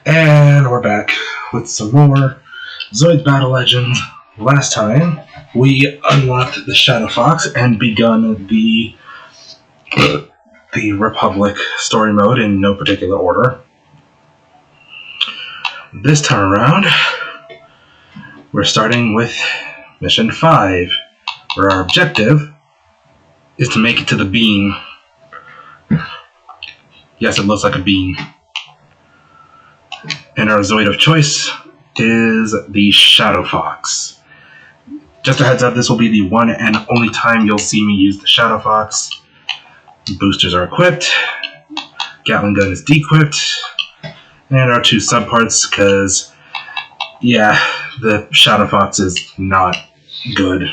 And we're back with some more Zoids Battle Legends. Last time, we unlocked the Shadow Fox and begun the Republic story mode in no particular order. This time around, we're starting with Mission 5, where our objective is to make it to the beam. Yes, it looks like a beam. And our Zoid of choice is the Shadow Fox. Just a heads up, this will be the one and only time you'll see me use the Shadow Fox. Boosters are equipped, Gatling gun is dequipped, and our two subparts, because, yeah, the Shadow Fox is not good.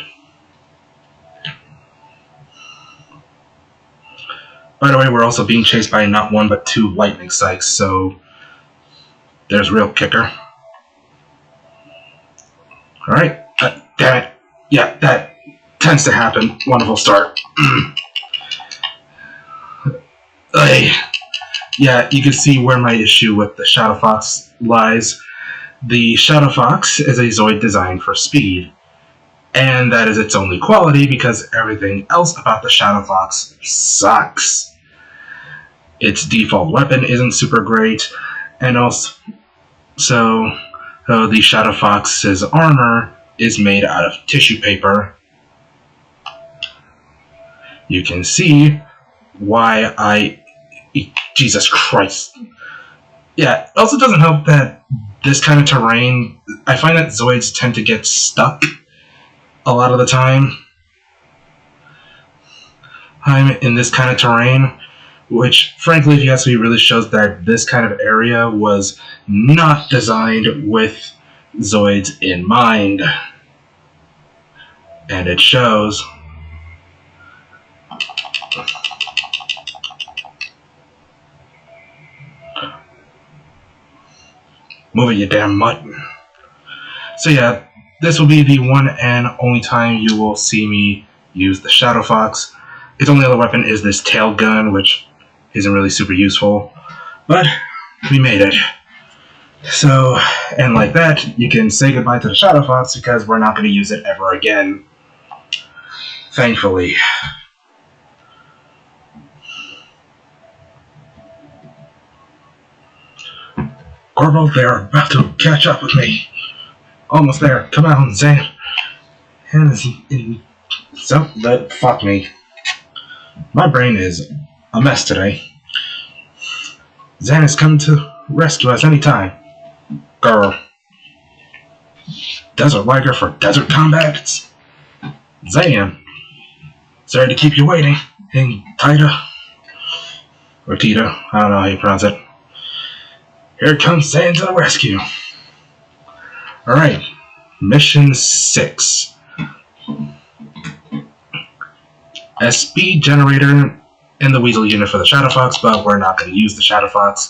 By the way, we're also being chased by not one but two lightning sykes, so there's real kicker. Alright, damn it. Yeah, that tends to happen. Wonderful start. Yeah, you can see where my issue with the Shadow Fox lies. The Shadow Fox is a Zoid designed for speed, and that is its only quality because everything else about the Shadow Fox sucks. Its default weapon isn't super great, and also the Shadow Fox's armor is made out of tissue paper. You can see why Jesus Christ. Yeah, it also doesn't help that this kind of terrain, I find that Zoids tend to get stuck a lot of the time. I'm in this kind of terrain, which, frankly, if you ask me, really shows that this kind of area was not designed with Zoids in mind. And it shows. Move it, you damn mutt. So yeah, this will be the one and only time you will see me use the Shadow Fox. Its only other weapon is this tail gun, which isn't really super useful, but we made it. So, and like that, you can say goodbye to the Shadow Fox because we're not going to use it ever again. Thankfully. Corporal, they're about to catch up with me. Almost there. Come on, Zan. Fuck me. My brain is a mess today. Zan is coming to rescue us anytime. Girl. Desert liger for desert combat? Zan. Sorry to keep you waiting. And Tita. Or Tita. I don't know how you pronounce it. Here comes Zan to the rescue. Alright. Mission 6. SB generator in the Weasel unit for the Shadow Fox, but we're not going to use the Shadow Fox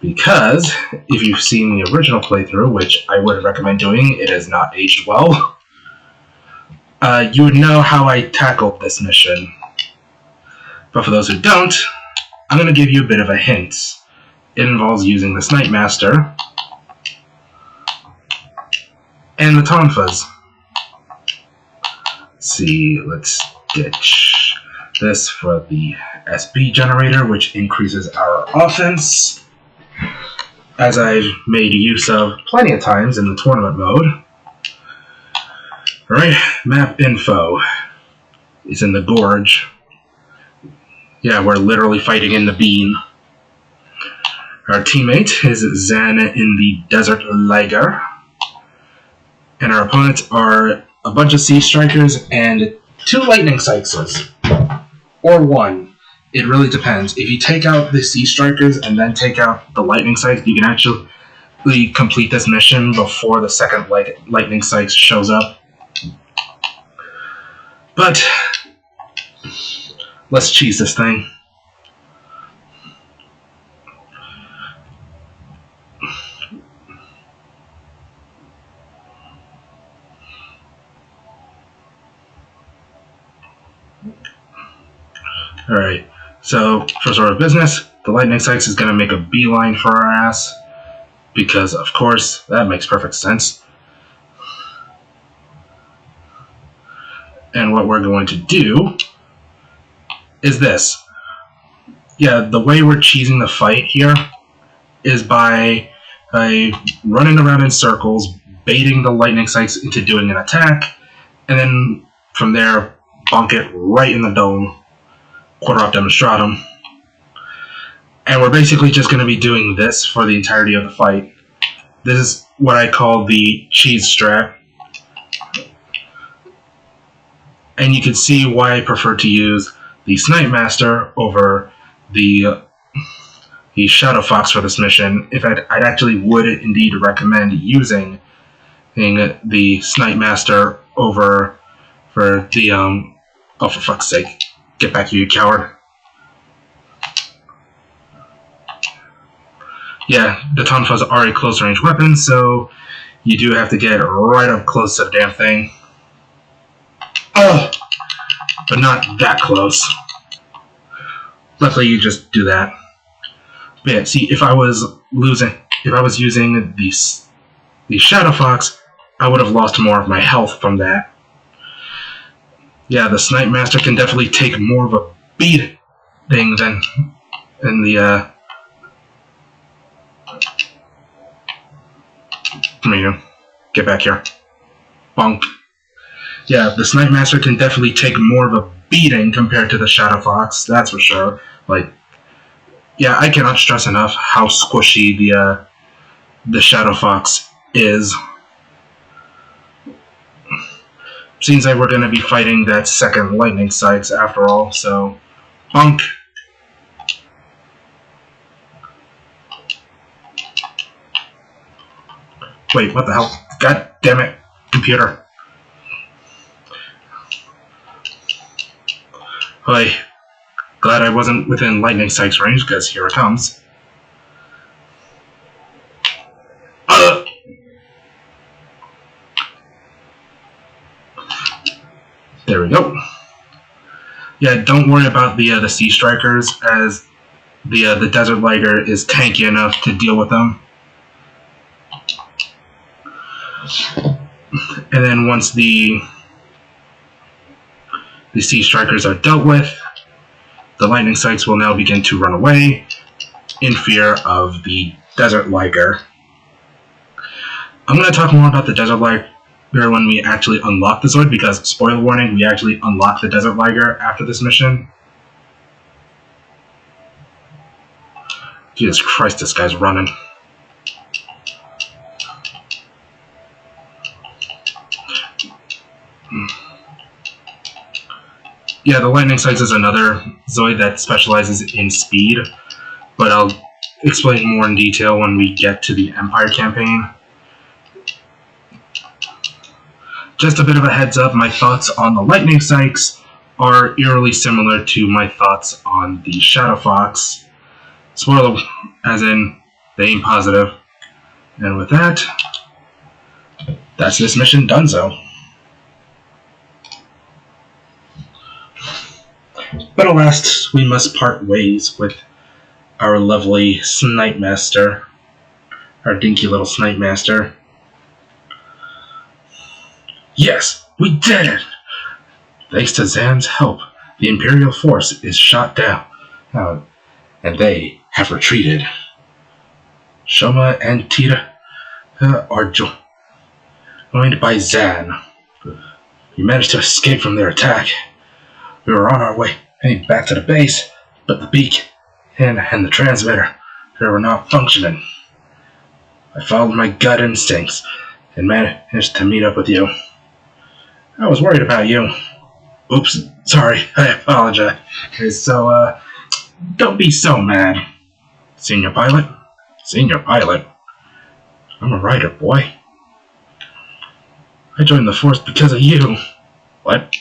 because if you've seen the original playthrough, which I would recommend doing, it has not aged well, you would know how I tackled this mission. But for those who don't, I'm going to give you a bit of a hint. It involves using the Snipe Master and the Tonfas. Let's see, let's ditch this for the SB generator, which increases our offense, as I've made use of plenty of times in the tournament mode. Alright, map info. It's in the gorge. Yeah, we're literally fighting in the beam. Our teammate is Zan in the desert liger. And our opponents are a bunch of sea strikers and two lightning sykes. Or one. It really depends. If you take out the sea strikers and then take out the lightning sykes, you can actually complete this mission before the second lightning sykes shows up. But let's cheese this thing. Alright, so first order of business, the lightning sykes is going to make a beeline for our ass. because, of course, that makes perfect sense. And what we're going to do is this. Yeah, the way we're cheesing the fight here is by running around in circles, baiting the lightning strikes into doing an attack, and then from there, bonk it right in the dome, quarter op demonstratum. And we're basically just going to be doing this for the entirety of the fight. This is what I call the cheese strat. And you can see why I prefer to use the Snipe Master over the Shadow Fox for this mission. If I'd actually would indeed recommend using the Snipe Master over for the oh, for fuck's sake, get back here, you coward. Yeah, the Tonfas are a close range weapon, so you do have to get right up close to the damn thing. Oh, but not that close. Luckily, you just do that. But yeah, see, if I was using the Shadow Fox, I would have lost more of my health from that. Yeah, the Snipe Master can definitely take more of a beating than the come here, get back here, bonk. Yeah, the Snipe Master can definitely take more of a beating compared to the Shadow Fox, that's for sure. Like, yeah, I cannot stress enough how squishy the Shadow Fox is. Seems like we're going to be fighting that second lightning strikes after all, so bonk. Wait, what the hell? God damn it, computer. Hey, glad I wasn't within lightning strikes range, because here it comes. There we go. Yeah, don't worry about the Sea Strikers, as the Desert Liger is tanky enough to deal with them. And then once the Sea Strikers are dealt with, the lightning strikes will now begin to run away in fear of the Desert Liger. I'm going to talk more about the Desert Liger when we actually unlock the Zoid, because, spoiler warning, we actually unlock the Desert Liger after this mission. Jesus Christ, this guy's running. Yeah, the Lightning Strikes is another Zoid that specializes in speed, but I'll explain more in detail when we get to the Empire campaign. Just a bit of a heads up, my thoughts on the Lightning Strikes are eerily similar to my thoughts on the Shadow Fox. Spoiler, as in, they ain't positive. And with that, that's this mission donezo. But alas, we must part ways with our lovely Snipe Master, our dinky little Snipe Master. Yes, we did it! Thanks to Zan's help, the Imperial force is shot down, and they have retreated. Shoma and Tira are joined by Zan. We managed to escape from their attack. We were on our way heading back to the base, but the beak and the transmitter were not functioning. I followed my gut instincts and managed to meet up with you. I was worried about you. Oops, sorry, I apologize. So, don't be so mad. Senior pilot? Senior pilot? I'm a writer, boy. I joined the force because of you. What?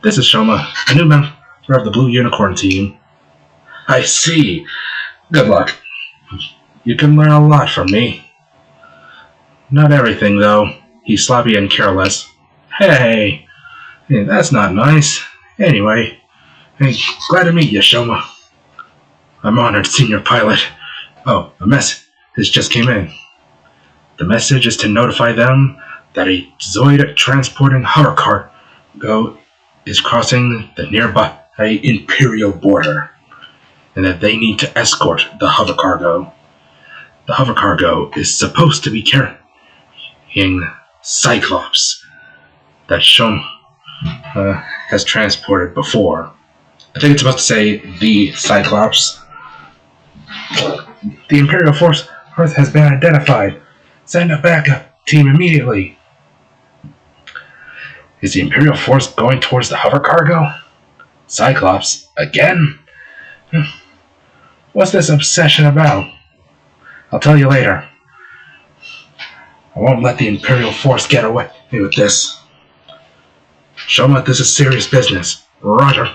This is Shoma, a new member of the Blue Unicorn team. I see. Good luck. You can learn a lot from me. Not everything, though. He's sloppy and careless. Hey, that's not nice. Anyway, glad to meet you, Shoma. I'm honored, Senior Pilot. Oh, a This just came in. The message is to notify them that a Zoid transporting hover cargo is crossing the nearby imperial border, and that they need to escort the hover cargo. The hover cargo is supposed to be carrying Cyclops that Shom has transported before. I think it's supposed to say the Cyclops. The Imperial force has been identified. Send a backup team immediately. Is the Imperial force going towards the hover cargo? Cyclops again? What's this obsession about? I'll tell you later. I won't let the Imperial force get away with this. Show them that this is serious business. Roger.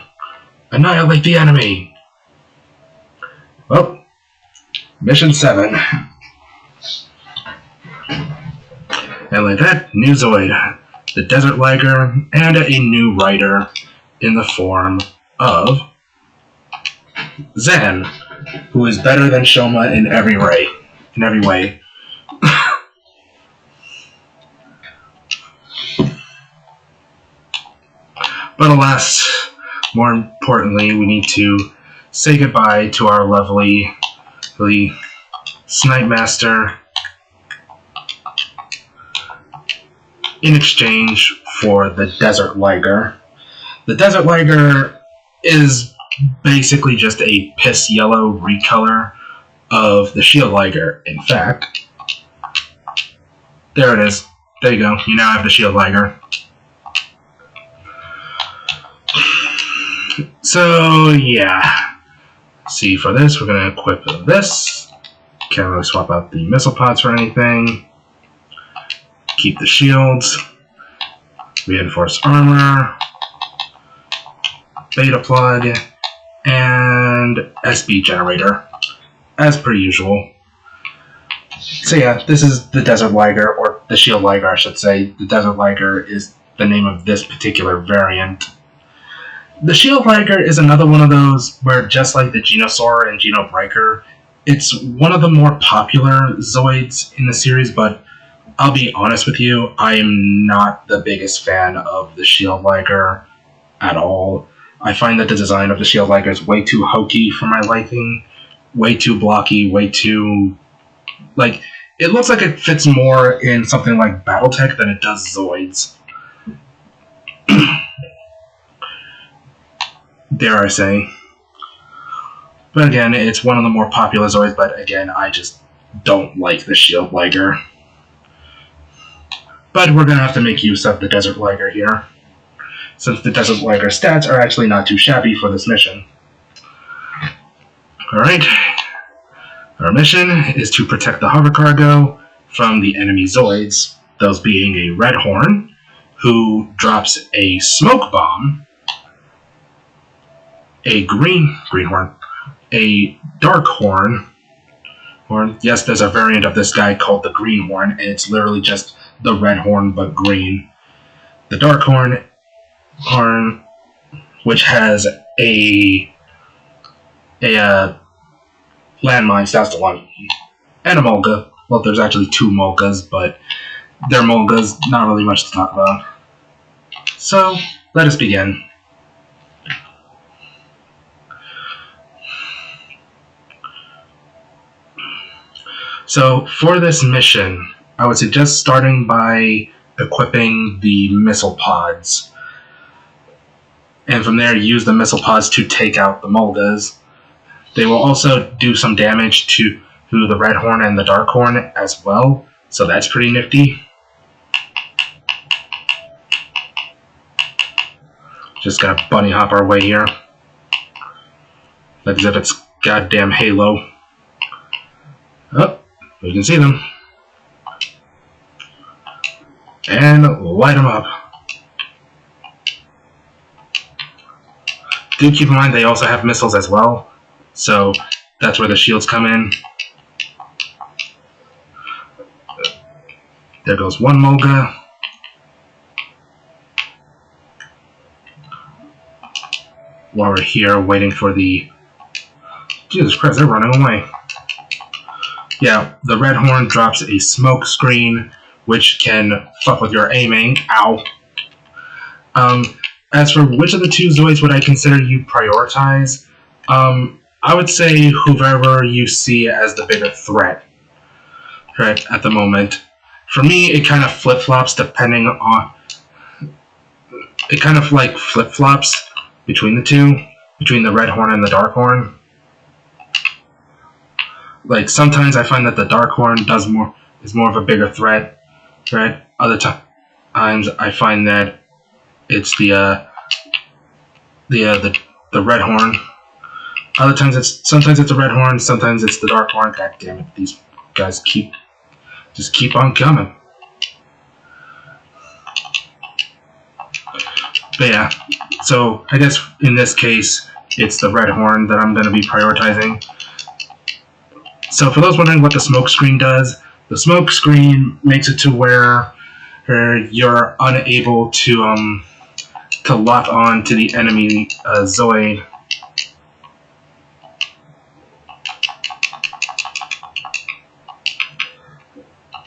Annihilate the enemy. Well, Mission 7. And like that, new Zoid, the Desert Liger, and a new writer in the form of Zan, who is better than Shoma in every way. But alas, more importantly, we need to say goodbye to our lovely Snipe Master in exchange for the Desert Liger. The Desert Liger is basically just a piss yellow recolor of the Shield Liger. In fact, there it is. There you go. You now have the Shield Liger. So, yeah. See, for this, we're going to equip this. Can't really swap out the missile pods for anything. Keep the shields. Reinforced armor. Beta plug. And SB generator. As per usual. So yeah, this is the Desert Liger, or the Shield Liger, I should say. The Desert Liger is the name of this particular variant. The Shield Liger is another one of those where, just like the Genosaur and Genobreaker, it's one of the more popular Zoids in the series, but I'll be honest with you, I am not the biggest fan of the Shield Liger at all. I find that the design of the Shield Liger is way too hokey for my liking, way too blocky, way too... like, it looks like it fits more in something like Battletech than it does Zoids. Dare I say. But again, it's one of the more popular Zoids, but again, I just don't like the Shield Liger. But we're going to have to make use of the Desert Liger here, since the Desert Liger stats are actually not too shabby for this mission. Alright, our mission is to protect the hover cargo from the enemy Zoids, those being a Red Horn, who drops a smoke bomb, a green horn, a dark horn. Yes, there's a variant of this guy called the Green Horn, and it's literally just the red horn but green. The dark horn, which has a landmine, that's the one, and a Mulga. Well, there's actually two Mulgas, but they're Mulgas, not really much to talk about. So, let us begin. So, for this mission, I would suggest starting by equipping the missile pods. And from there, use the missile pods to take out the Mulgas. They will also do some damage to the Red Horn and the Dark Horn as well, so that's pretty nifty. Just gotta bunny hop our way here. Like as if it's goddamn Halo. Oh, we can see them. And light them up. Do keep in mind they also have missiles as well, so that's where the shields come in. There goes one Mulga. While we're here waiting for the... Jesus Christ, they're running away. Yeah, the red horn drops a smoke screen, which can fuck with your aiming. Ow. As for which of the two Zoids would I consider you prioritize, I would say whoever you see as the bigger threat, right, at the moment. For me, it kind of flip-flops depending on... It kind of like flip-flops between the two, between the red horn and the dark horn. Like, sometimes I find that the dark horn is more of a bigger threat, right? Other times I find that it's the red horn. Other times sometimes it's the red horn, sometimes it's the dark horn. God damn it, these guys just keep on coming. But yeah, so I guess in this case it's the red horn that I'm going to be prioritizing. So for those wondering what the smoke screen does, the smoke screen makes it to where you're unable to lock on to the enemy Zoid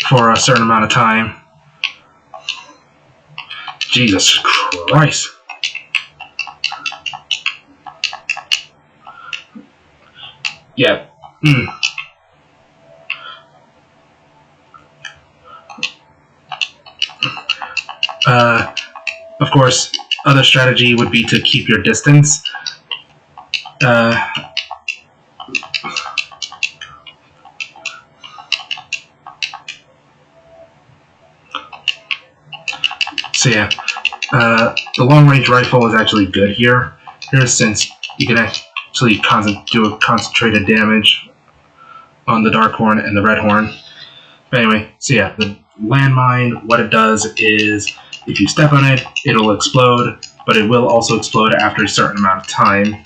for a certain amount of time. Jesus Christ. Yeah. Of course, other strategy would be to keep your distance. So yeah, the long-range rifle is actually good here since you can actually do a concentrated damage on the dark horn and the red horn. But anyway, so yeah, the landmine, what it does is if you step on it, it'll explode, but it will also explode after a certain amount of time.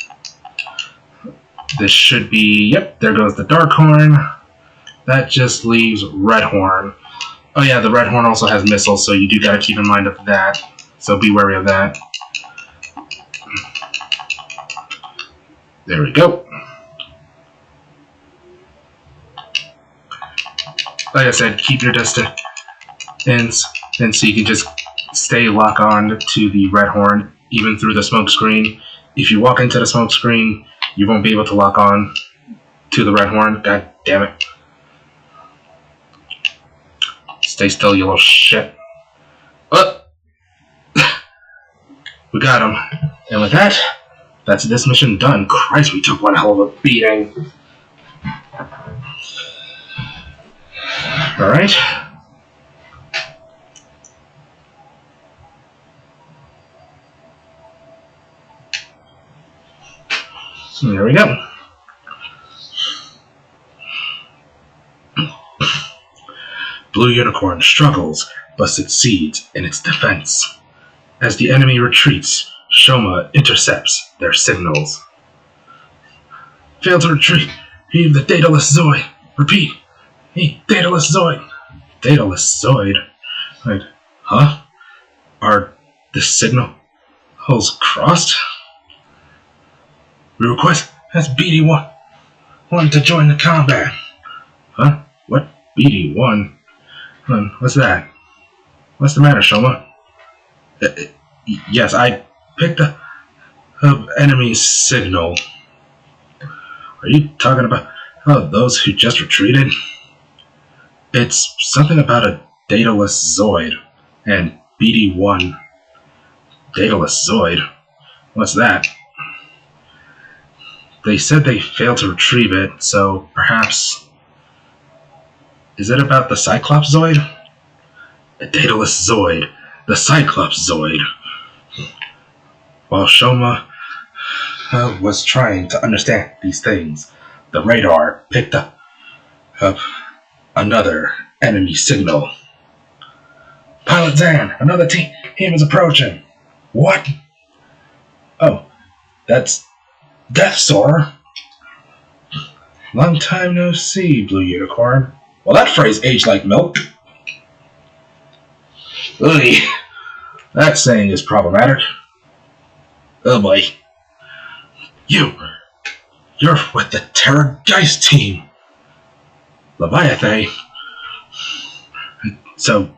This should be, yep, there goes the dark horn. That just leaves red horn. Oh yeah, the red horn also has missiles, so you do gotta keep in mind of that. So be wary of that. There we go. Like I said, keep your distance, and so you can just stay locked on to the red horn, even through the smoke screen. If you walk into the smoke screen, you won't be able to lock on to the red horn. God damn it. Stay still, you little shit. Oh! We got him. And with that, that's this mission done. Christ, we took one hell of a beating. Alright. So there we go. Blue Unicorn struggles, but succeeds in its defense. As the enemy retreats, Shoma intercepts their signals. Failed to retrieve the Daedalus Zoid. Repeat. Hey, Daedalus Zoid. Daedalus Zoid? Wait, huh? Are the signals crossed? We request that's BD1 to join the combat. Huh? What? BD1? What's that? What's the matter, Shoma? Yes, I picked up enemy signal. Are you talking about those who just retreated? It's something about a Daedalus Zoid and BD1. Daedalus Zoid? What's that? They said they failed to retrieve it, so perhaps... Is it about the Cyclops Zoid? The Daedalus Zoid. The Cyclops Zoid. While Shoma was trying to understand these things, the radar picked up another enemy signal. Pilot Zan, another team is approaching. What? Oh, that's Death Soarer. Long time no see, Blue Unicorn. Well, that phrase aged like milk. Ugh, that saying is problematic. Oh boy. You're with the Terror Geist team. Leviathan. So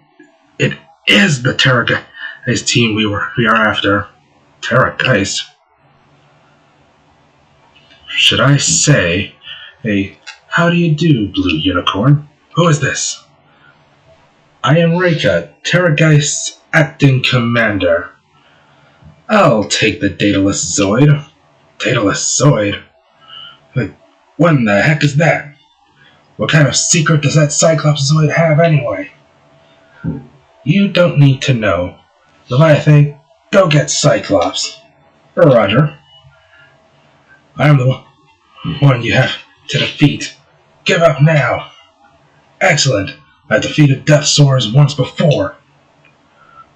it is the Terrorgeist team we are after. Terrorgeist? Should I say, how do you do, Blue Unicorn? Who is this? I am Reika, Terrorgeist's acting commander. I'll take the Daedalus Zoid. Daedalus Zoid? Like, what in the heck is that? What kind of secret does that Cyclops Zoid have anyway? You don't need to know. Leviathan, go get Cyclops. Roger. I am the one you have to defeat. Give up now. Excellent. I defeated Death Swords once before.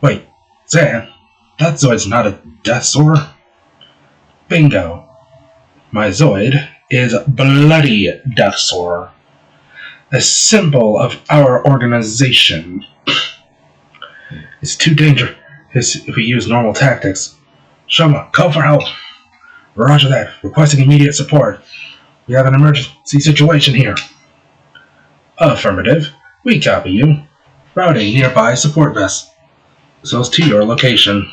Wait, Zan, that Zoid's not a Death Sword? Bingo. My Zoid is Bloody Death Sword, a symbol of our organization. It's too dangerous if we use normal tactics. Shoma, call for help. Roger that. Requesting immediate support. We have an emergency situation here. Affirmative. We copy you. Routing nearby support vessels to your location.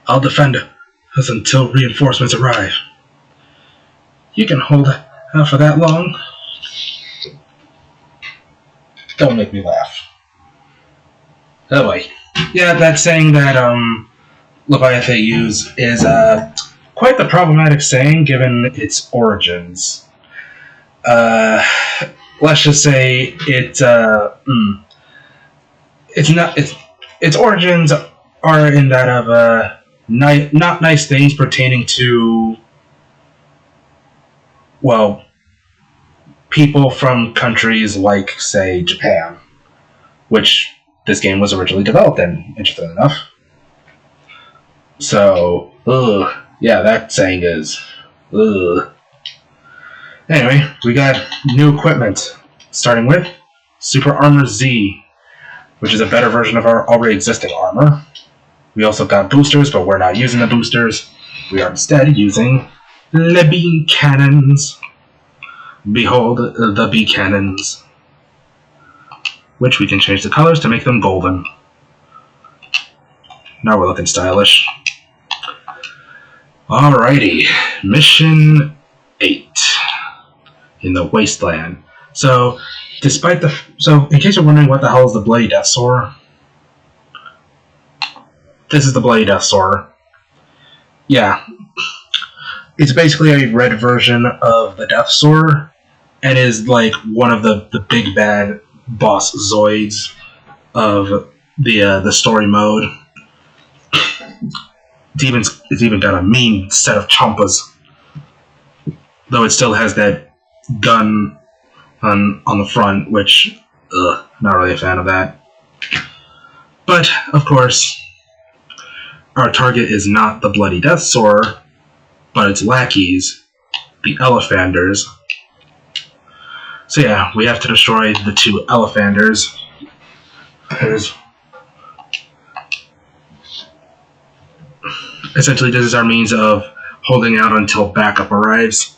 I'll defend us until reinforcements arrive. You can hold out for that long? Don't make me laugh. Oh wait. Yeah, that saying that Leviathan used is quite the problematic saying given its origins. Let's just say its origins are in that of not nice things pertaining to, well, people from countries like, say, Japan, which this game was originally developed in, interesting enough. So, yeah, that saying is, Anyway, we got new equipment, starting with Super Armor Z, which is a better version of our already existing armor. We also got boosters, but we're not using the boosters. We are instead using the beam cannons. Behold the bee cannons, which we can change the colors to make them golden. Now we're looking stylish. Alrighty, Mission 8 in the Wasteland. So, in case you're wondering what the hell is the Bloody Death Sword, this is the Bloody Death Sword. Yeah, it's basically a red version of the Death Sword, and is like one of the big bad boss Zoids of the story mode. It's even got a mean set of chompas, though it still has that gun on the front, which not really a fan of that. But of course, our target is not the Bloody Death Sword, but its lackeys, the Elephanters. So yeah, we have to destroy the two Elephanters. Essentially, this is our means of holding out until backup arrives.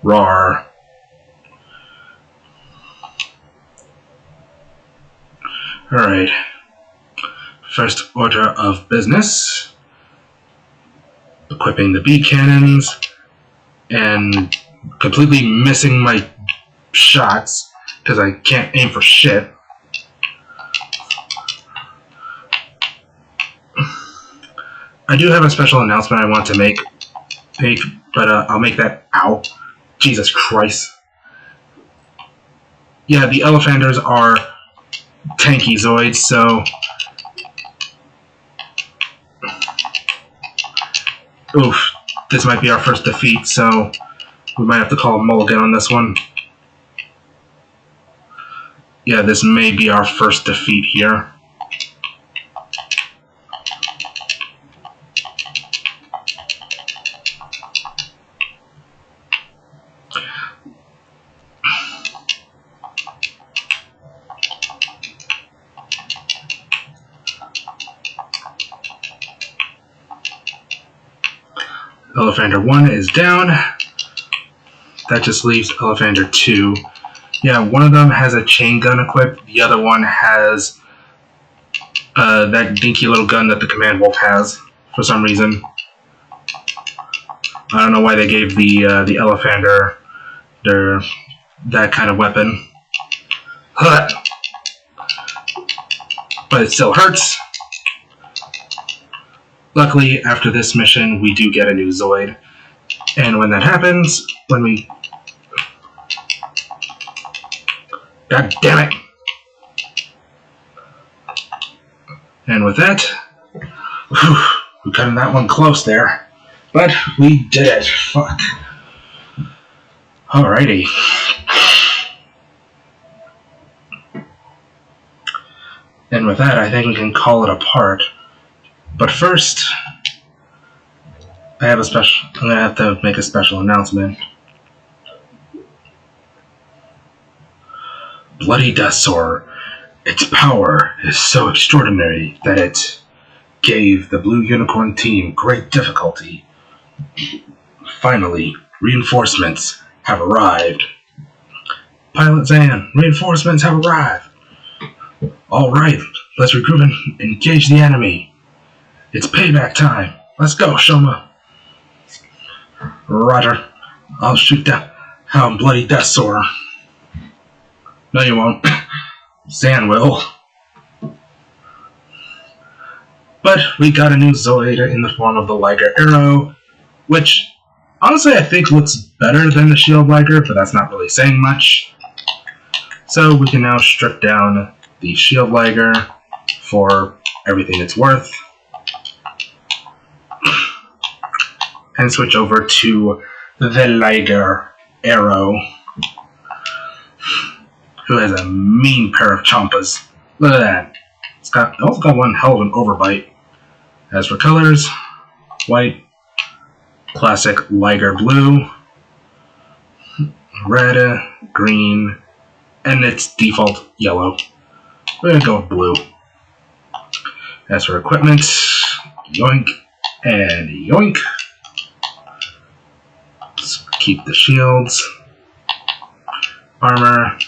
Rawr. Alright. First order of business. Equipping the bee cannons. And completely missing my shots because I can't aim for shit. I do have a special announcement I want to make, but I'll make that. Ow. Jesus Christ. Yeah, the Elephanters are tanky Zoids, so. Oof. This might be our first defeat, so we might have to call a mulligan on this one. Yeah, this may be our first defeat here. Elephander 1 is down. That just leaves Elephander 2. Yeah, one of them has a chain gun equipped. The other one has that dinky little gun that the Command Wolf has for some reason. I don't know why they gave the Elephander that kind of weapon. But it still hurts. Luckily, after this mission, we do get a new Zoid. And when that happens, when we... God damn it! And with that, we cut that one close there. But we did it. Fuck. Alrighty. And with that, I think we can call it a part. But first, I'm gonna have to make a special announcement. Bloody Death Sword. Its power is so extraordinary that it gave the Blue Unicorn team great difficulty. Finally, reinforcements have arrived. Pilot Zan, reinforcements have arrived. Alright, let's regroup and engage the enemy. It's payback time. Let's go, Shoma. Roger. I'll shoot down Bloody Death Sword. No, you won't. Zan will. But we got a new Zoid in the form of the Liger Arrow, which honestly I think looks better than the Shield Liger, but that's not really saying much. So we can now strip down the Shield Liger for everything it's worth. And switch over to the Liger Arrow, who has a mean pair of chompas. Look at that. It's also got one hell of an overbite. As for colors, white, classic Liger blue, red, green, and its default yellow. We're gonna go with blue. As for equipment, yoink and yoink. Let's keep the shields, armor,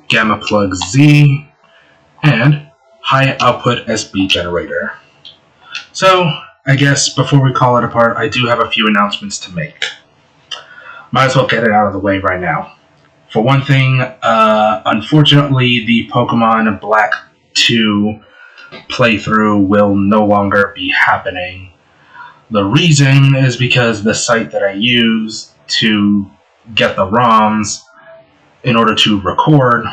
Gamma Plug Z, and high output SB generator. So, I guess before we call it apart, I do have a few announcements to make. Might as well get it out of the way right now. For one thing, unfortunately, the Pokemon Black 2 playthrough will no longer be happening. The reason is because the site that I use to get the ROMs in order to record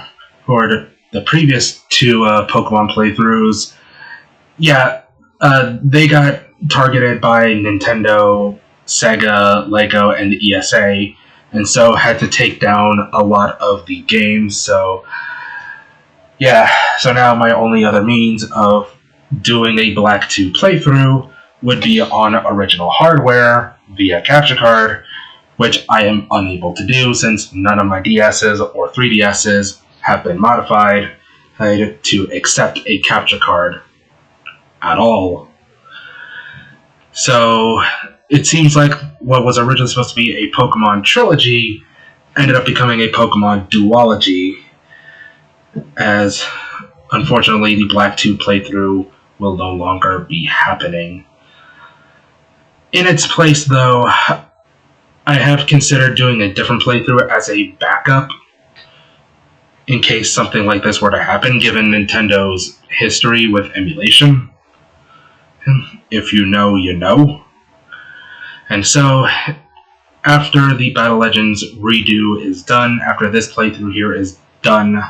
for the previous two Pokemon playthroughs, they got targeted by Nintendo, Sega, Lego, and the ESA, and so had to take down a lot of the games. So now my only other means of doing a Black 2 playthrough would be on original hardware via capture card, which I am unable to do since none of my DS's or 3DS's have been modified to accept a capture card at all. So it seems like what was originally supposed to be a Pokemon trilogy ended up becoming a Pokemon duology, as unfortunately the Black 2 playthrough will no longer be happening. In its place, though, I have considered doing a different playthrough as a backup in case something like this were to happen, given Nintendo's history with emulation. If you know, you know. And so, after the Battle Legends redo is done, after this playthrough here is done,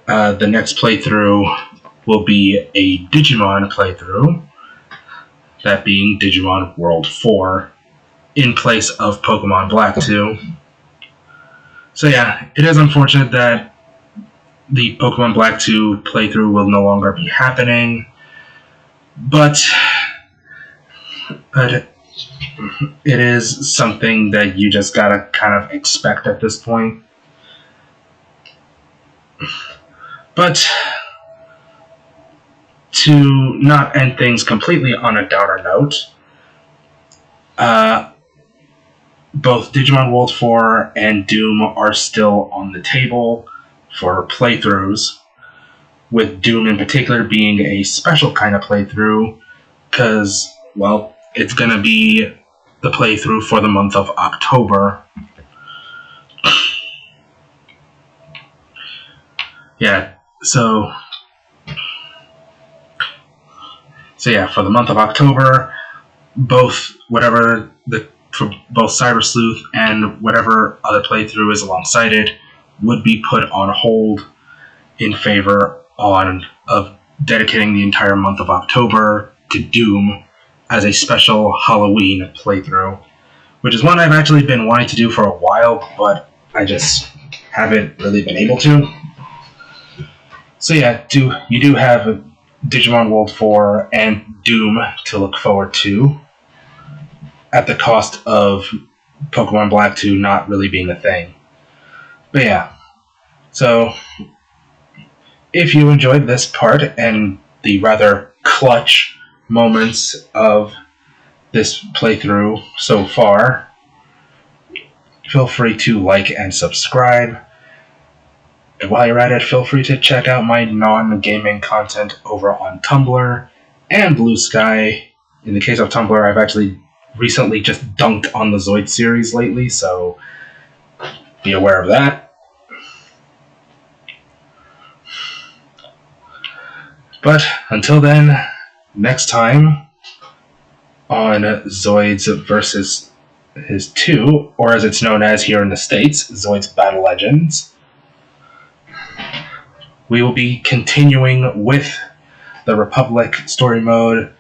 the next playthrough will be a Digimon playthrough, that being Digimon World 4, in place of Pokemon Black 2. So yeah, it is unfortunate that the Pokemon Black 2 playthrough will no longer be happening, but it is something that you just gotta kind of expect at this point. But to not end things completely on a downer note, both Digimon World 4 and Doom are still on the table for playthroughs, with Doom in particular being a special kind of playthrough, because, well, it's going to be the playthrough for the month of October. Yeah, so yeah, for the month of October, both for both Cyber Sleuth and whatever other playthrough is alongside it would be put on hold in favor of dedicating the entire month of October to Doom as a special Halloween playthrough, which is one I've actually been wanting to do for a while, but I just haven't really been able to. So yeah, you do have Digimon World 4 and Doom to look forward to, at the cost of Pokemon Black 2 not really being a thing. But yeah, so if you enjoyed this part and the rather clutch moments of this playthrough so far, feel free to like and subscribe. And while you're at it, feel free to check out my non-gaming content over on Tumblr and Blue Sky. In the case of Tumblr, I've actually recently just dunked on the Zoid series lately, so be aware of that. But until then, next time on Zoids versus his 2, or as it's known as here in the States, Zoids Battle Legends, we will be continuing with the Republic story mode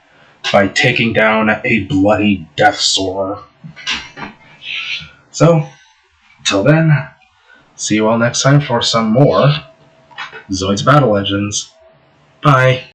by taking down a bloody Death Soarer. So, till then, see you all next time for some more Zoids Battle Legends. Bye.